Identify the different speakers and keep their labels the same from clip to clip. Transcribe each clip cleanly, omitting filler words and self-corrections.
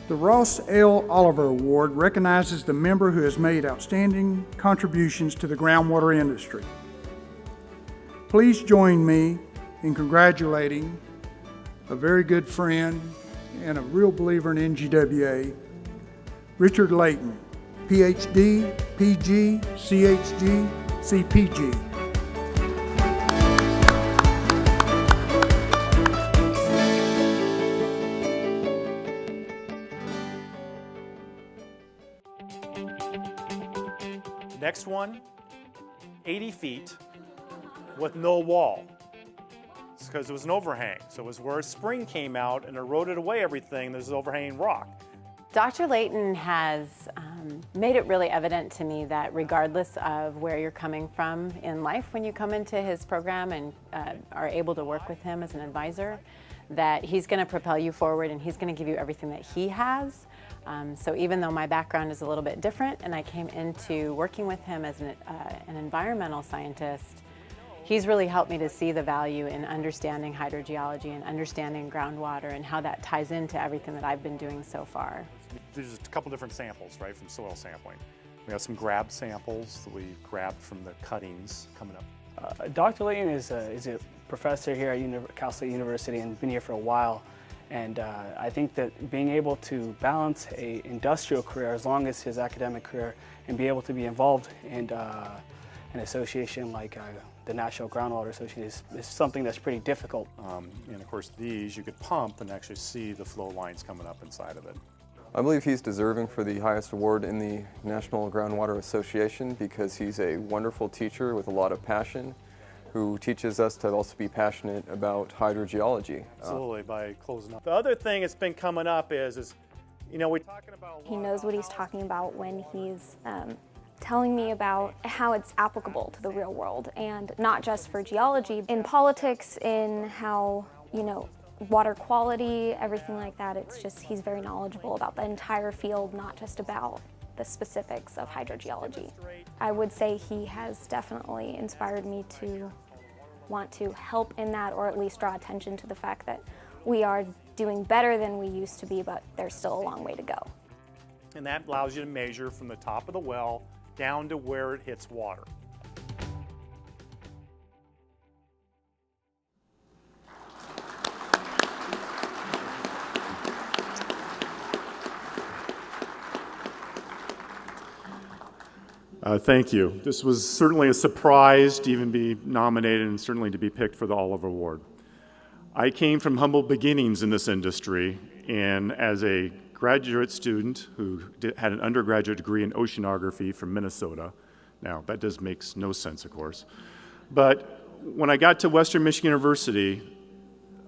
Speaker 1: The Ross L. Oliver Award recognizes the member who has made outstanding contributions to the groundwater industry. Please join me in congratulating a very good friend and a real believer in NGWA, Richard Laton, Ph.D., Pg, Chg, CPG.
Speaker 2: Next one, 80 feet with no wall. It's because it was an overhang. So it was where a spring came out and eroded away everything. There's overhanging rock.
Speaker 3: Dr. Laton has made it really evident to me that regardless of where you're coming from in life, when you come into his program and are able to work with him as an advisor, that he's going to propel you forward and he's going to give you everything that he has. So even though my background is a little bit different and I came into working with him as an environmental scientist, he's really helped me to see the value in understanding hydrogeology and understanding groundwater and how that ties into everything that I've been doing so far.
Speaker 2: There's just a couple different samples, right, from soil sampling. We have some grab samples that we grabbed from the cuttings coming up.
Speaker 4: Dr. Laton is a professor here at Cal State University and been here for a while. And I think that being able to balance an industrial career as long as his academic career and be able to be involved in an association like the National Groundwater Association is something that's pretty difficult.
Speaker 2: And of course these you could pump and actually see the flow lines coming up inside of it.
Speaker 5: I believe he's deserving for the highest award in the National Groundwater Association because he's a wonderful teacher with a lot of passion who teaches us to also be passionate about hydrogeology.
Speaker 2: Absolutely, by closing up. The other thing that's been coming up is you know, we're talking about...
Speaker 6: He knows what he's talking about when he's telling me about how it's applicable to the real world, and not just for geology, in politics, in how, you know, water quality, everything like that. It's just, he's very knowledgeable about the entire field, not just about the specifics of hydrogeology. I would say he has definitely inspired me to want to help in that, or at least draw attention to the fact that we are doing better than we used to be, but there's still a long way to go.
Speaker 2: And that allows you to measure from the top of the well down to where it hits water. Thank you. This was certainly a surprise to even be nominated and certainly to be picked for the Oliver Award. I came from humble beginnings in this industry, and as a graduate student who had an undergraduate degree in oceanography from Minnesota. Now, that makes no sense, of course. But when I got to Western Michigan University,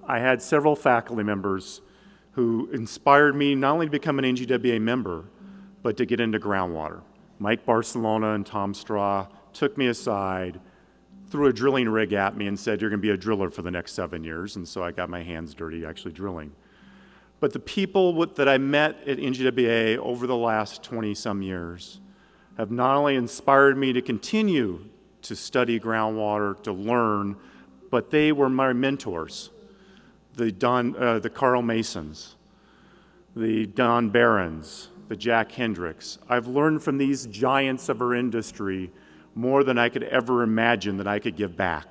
Speaker 2: I had several faculty members who inspired me not only to become an NGWA member, but to get into groundwater. Mike Barcelona and Tom Straw took me aside, threw a drilling rig at me and said, "You're going to be a driller for the next 7 years." And so I got my hands dirty actually drilling. But the people that I met at NGWA over the last 20-some years have not only inspired me to continue to study groundwater, to learn, but they were my mentors. The Carl Masons, the Don Barons, the Jack Hendricks. I've learned from these giants of our industry more than I could ever imagine that I could give back.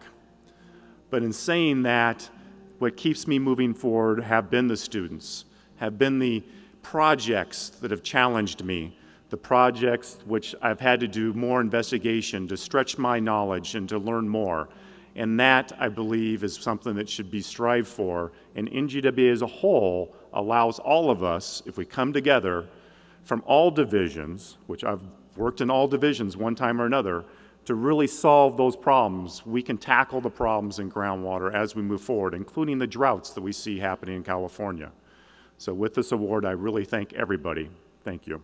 Speaker 2: But in saying that, what keeps me moving forward have been the students, have been the projects that have challenged me, the projects which I've had to do more investigation to stretch my knowledge and to learn more. And that, I believe, is something that should be strived for. And NGWA as a whole allows all of us, if we come together from all divisions, which I've worked in all divisions one time or another, to really solve those problems. We can tackle the problems in groundwater as we move forward, including the droughts that we see happening in California. So with this award, I really thank everybody. Thank you.